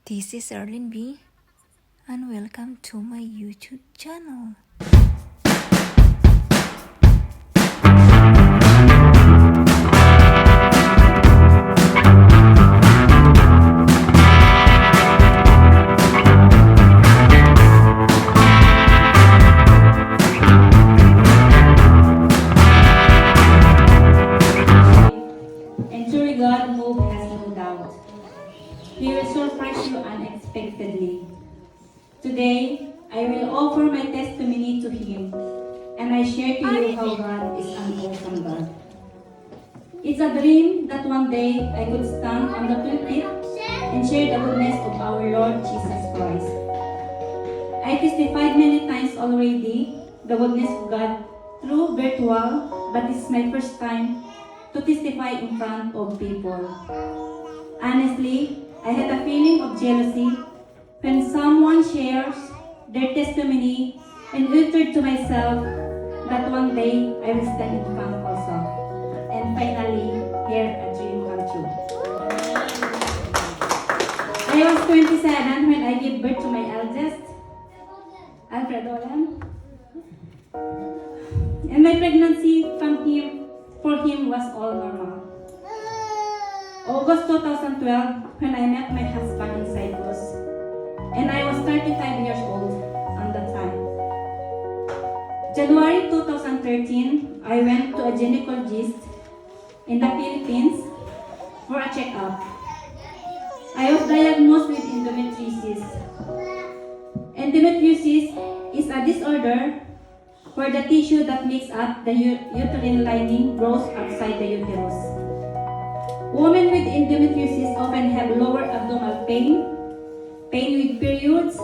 This is Erlin B, and welcome to my YouTube channel. And truly God move has no doubt. He will surprise you unexpectedly. Today, I will offer my testimony to Him, and I share to you how God is an awesome God. It's a dream that one day I could stand on the pulpit and share the goodness of our Lord Jesus Christ. I testified many times already the goodness of God through virtual, but this is my first time to testify in front of people. Honestly, I had a feeling of jealousy when someone shares their testimony and uttered to myself that one day I will stand in front also and finally hear a dream come true. I was 27 when I gave birth to my eldest, Alfred Olan. And my pregnancy for him was all normal. August 2012, when I met my husband in Cyprus, and I was 35 years old at that time. January 2013, I went to a gynecologist in the Philippines for a checkup. I was diagnosed with endometriosis. Endometriosis is a disorder where the tissue that makes up the uterine lining grows outside the uterus. Women with endometriosis often have lower abdominal pain, pain with periods,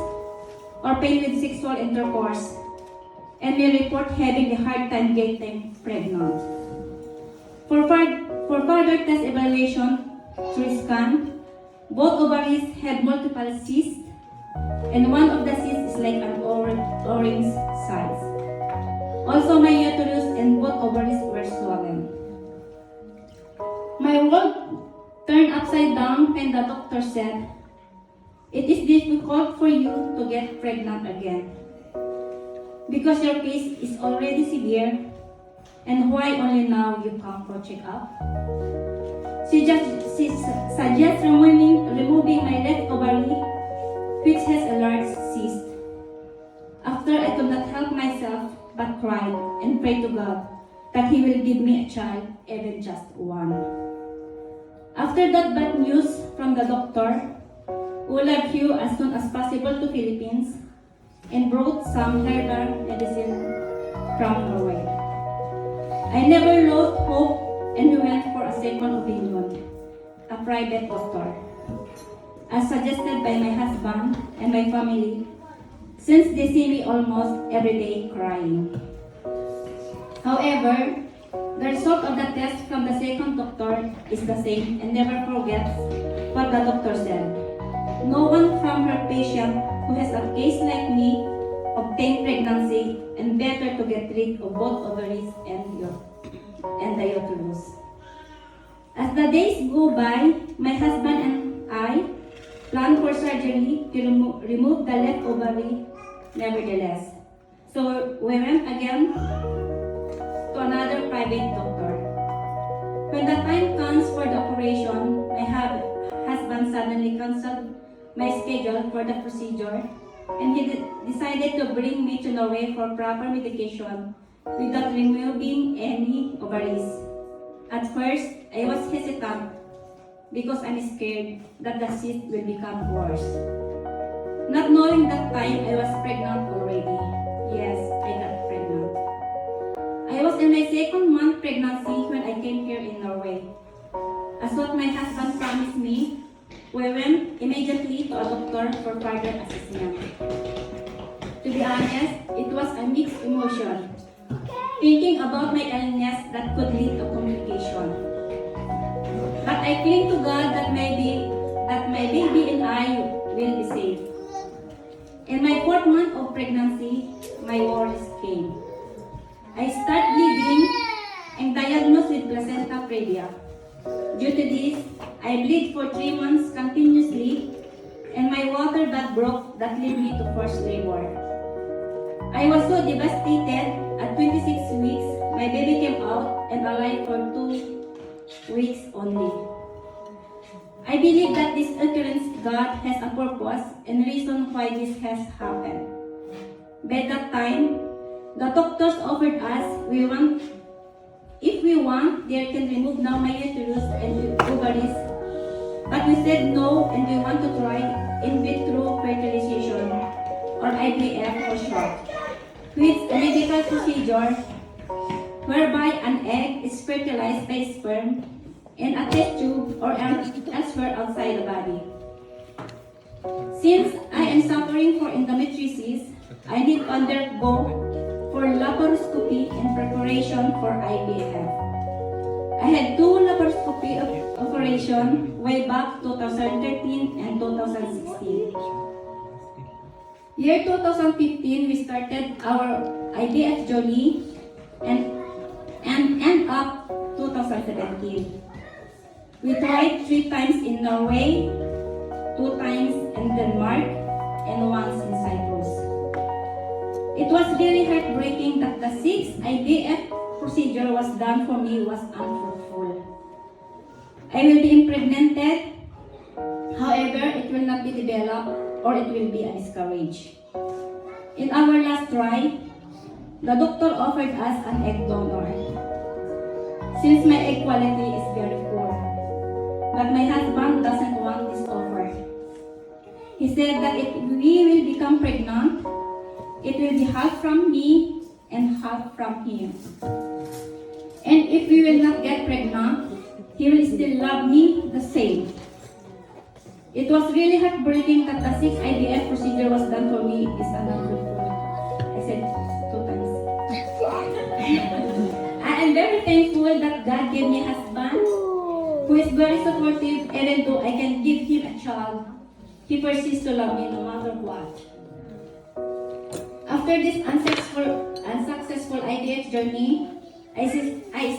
or pain with sexual intercourse, and may report having a hard time getting pregnant. For further test evaluation through scan, both ovaries had multiple cysts, and one of the cysts is like an orange size. Also, my uterus and both ovaries were swollen. My world turned upside down when the doctor said, "It is difficult for you to get pregnant again because your case is already severe, and why only now you come for checkup?" She suggests removing my left ovary, which has a large cyst. After, I could not help myself but cried and prayed to God that He will give me a child, even just one. After that bad news from the doctor, we left you as soon as possible to Philippines and brought some herbal medicine from Norway. I never lost hope and we went for a second opinion, a private doctor, as suggested by my husband and my family, since they see me almost every day crying. However, the result of the test from the second doctor is the same and never forgets what the doctor said. No one from her patient who has a case like me obtained pregnancy, and better to get rid of both ovaries and the uterus. As the days go by, my husband and I planned for surgery to remove the left ovary nevertheless. So we went again to another private doctor. When the time comes for the operation, my husband suddenly canceled my schedule for the procedure, and he decided to bring me to Norway for proper medication without removing any ovaries. At first, I was hesitant because I'm scared that the cyst will become worse. Not knowing that time I was pregnant already. Yes, I got pregnant. I was in my second month pregnancy when I came here in Norway. As what my husband promised me, we went immediately to a doctor for further assessment. To be honest, it was a mixed emotion, thinking about my illness that could lead to complication. But I cling to God that my baby and I will be safe. In my 4th month of pregnancy, my worries came. I started bleeding and diagnosed with placenta previa. Due to this, I bled for 3 months continuously and my water bag broke that led me to forced labor. I was so devastated. At 26 weeks, my baby came out and alive for 2 weeks only. I believe that this occurrence, God has a purpose and reason why this has happened. By that time, the doctors offered us, if we want, they can remove now my uterus and ovaries. But we said no, and we want to try in vitro fertilization, or IVF for short, which is a medical procedure whereby an egg is fertilized by sperm in a test tube or elsewhere outside the body. Since I am suffering for endometriosis, I need to undergo for laparoscopy in preparation for IVF. I had 2 laparoscopy operations way back 2013 and 2016. Year 2015, we started our IVF journey and end up 2017. We tried 3 times in Norway, 2 times in Denmark, and once in Cyprus. It was very heartbreaking that the 6th IVF procedure was done for me was unfruitful. I will be impregnated, however, it will not be developed or it will be a miscarriage. In our last try, the doctor offered us an egg donor. Since my egg quality is very poor, but my husband doesn't want this offer. He said that if we will become pregnant, it will be half from me and half from him. And if we will not get pregnant, he will still love me the same. It was really heartbreaking that the 6th IVF procedure was done for me is unfruitful. I said 2 times. I am very thankful that God gave me a husband who is very supportive. Even though I can give him a child, he persists to love me no matter what. After this unsuccessful IVF journey, I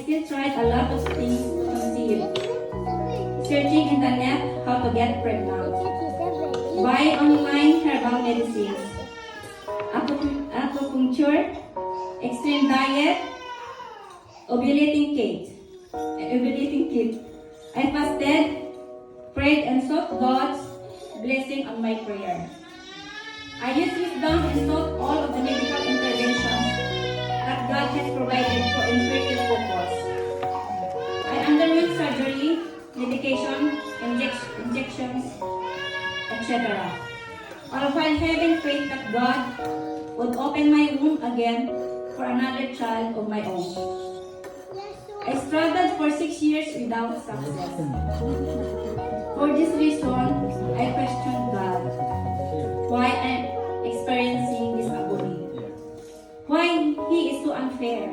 still tried a lot of things to conceive. Searching in the net how to get pregnant. Buy online herbal medicines. Acupuncture, extreme diet, ovulating kit. I fasted, prayed, and sought God's blessing on my prayer. I used wisdom and sought all of the medical interventions that God has provided for infertile purpose. I underwent surgery, medication, injections, etc. All while having faith that God would open my womb again for another child of my own. I struggled for 6 years without success. For this reason, I questioned God. Why I'm experiencing this agony? Why He is so unfair?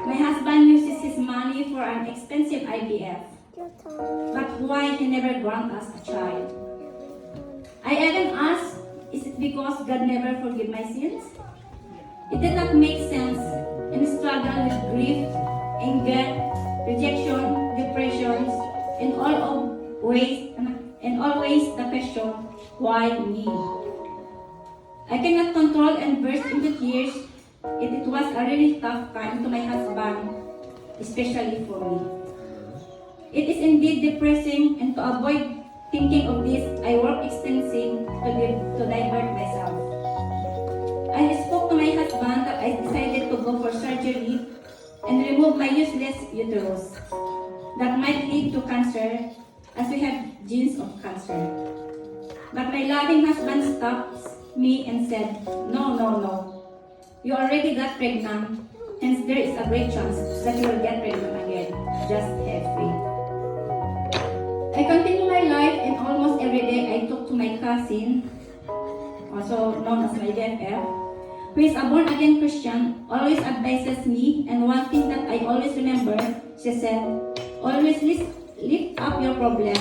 My husband uses his money for an expensive IVF. But why He never grant us a child? I even asked, is it because God never forgive my sins? It did not make sense and struggle with grief, anger, rejection, depression, and always the question, why me? I cannot control and burst into tears. It was a really tough time to my husband, especially for me. It is indeed depressing, and to avoid thinking of this, I work extensively to divert myself. I spoke to my husband that I decided to go for surgery and remove my useless uterus that might lead to cancer, as we have genes of cancer. But my loving husband stopped me and said, no. You already got pregnant, hence there is a great chance that you will get pregnant again. Just have faith. I continue my life, and almost every day I talk to my cousin, also known as my BFF, who is a born-again Christian, always advises me, and one thing that I always remember, she said, always lift up your problem,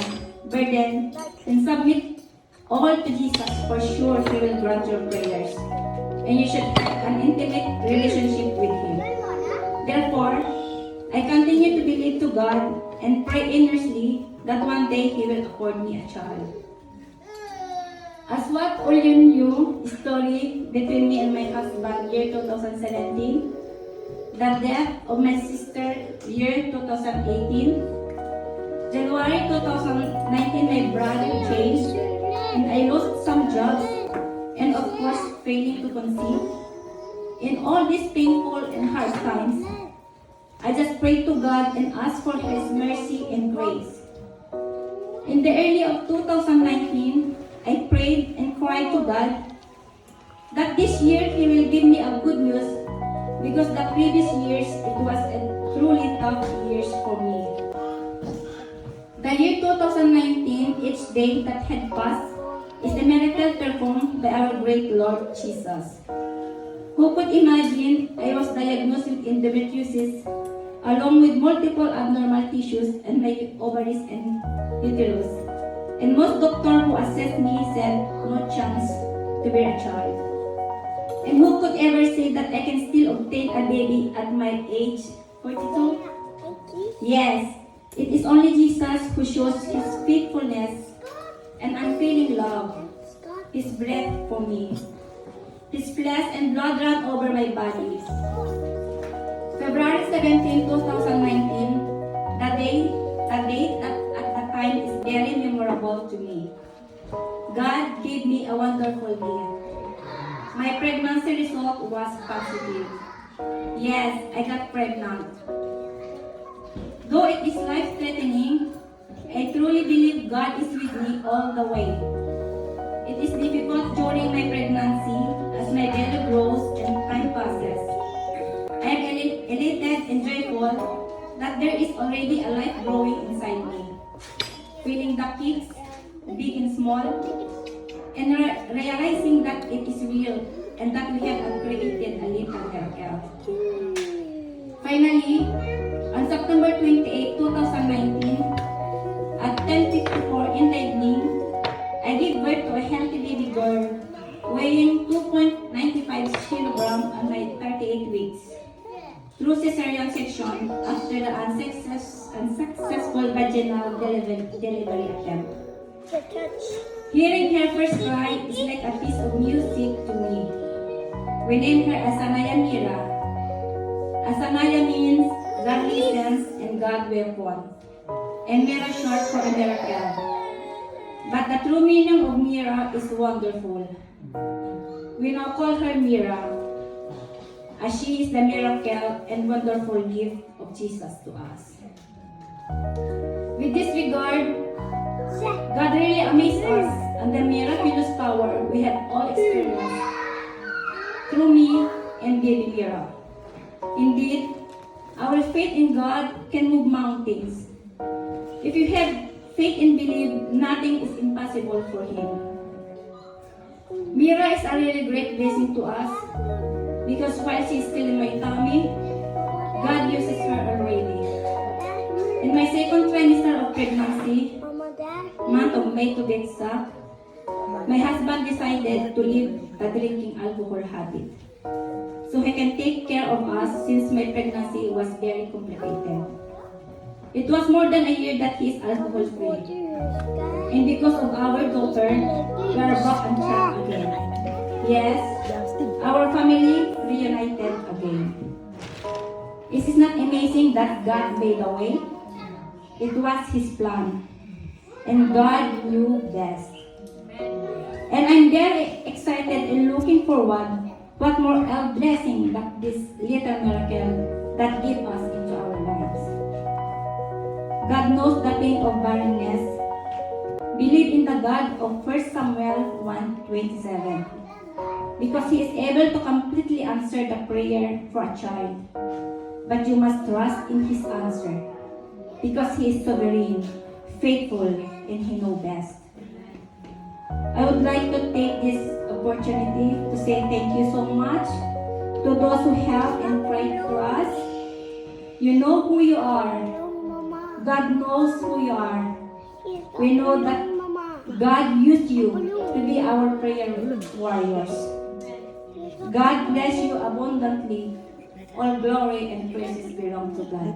burden, and submit all to Jesus. For sure, He will grant your prayers, and you should have an intimate relationship with Him. Therefore, I continue to believe to God and pray earnestly that one day He will afford me a child. As what all you knew, story between me and my husband year 2017, the death of my sister year 2018, January 2019 my brother changed and I lost some jobs and of course failing to conceive. In all these painful and hard times, I just pray to God and ask for His mercy and grace. In the early of 2019, I prayed and cried to God that this year He will give me a good news because the previous years it was a truly tough years for me. The year 2019, each day that had passed, is a miracle performed by our great Lord Jesus. Who could imagine I was diagnosed with endometriosis along with multiple abnormal tissues and my ovaries and uterus. And most doctors who assessed me said no chance to bear a child. And who could ever say that I can still obtain a baby at my age 42? Yes, it is only Jesus who shows His faithfulness and unfailing love, His breath for me. His flesh and blood ran over my body. February 17, 2019, the date at the time is very memorable to me. God gave me a wonderful gift. My pregnancy result was positive. Yes, I got pregnant. Though it is life-threatening, I truly believe God is with me all the way. It is difficult during my pregnancy as my belly grows and time passes. I am elated and joyful that there is already a life growing inside me. Feeling the kicks, big and small, and realizing that it is real and that we have created a little girl. Finally, on September 28, 2019, at 10:54 in the evening, I gave birth to a healthy baby girl weighing 2.95 kilograms on my 38 weeks through cesarean section after the unsuccessful vaginal delivery attempt. Hearing her first cry is like a piece of music to me. We named her Asanaya Mira. Asanaya means God listens and God will, and Mira short for a miracle. But the true meaning of Mira is wonderful. We now call her Mira, as she is the miracle and wonderful gift of Jesus to us. With this regard, God really amazed us and the miraculous power we have all experienced through me and baby Mira. Indeed, our faith in God can move mountains. If you have faith and believe, nothing is impossible for Him. Mira is a really great blessing to us because while she is still in my tummy, God uses her already. In my second trimester of pregnancy, month of May to be exact, my husband decided to leave a drinking alcohol habit so he can take care of us since my pregnancy was very complicated. It was more than a year that he is alcohol free. And because of our daughter, we are back on track again. Yes, our family reunited again. Is it not amazing that God made a way? It was His plan. And God knew best. And I'm very excited and looking forward what more a blessing that this little miracle that gave us into our lives. God knows the pain of barrenness. Believe in the God of 1 Samuel 1:27 because He is able to completely answer the prayer for a child. But you must trust in His answer because He is sovereign, faithful, and He knows best. I would like to take this opportunity to say thank you so much to those who helped and prayed for us. You know who you are. God knows who you are. We know that God used you to be our prayer warriors. God bless you abundantly. All glory and praises belong to God.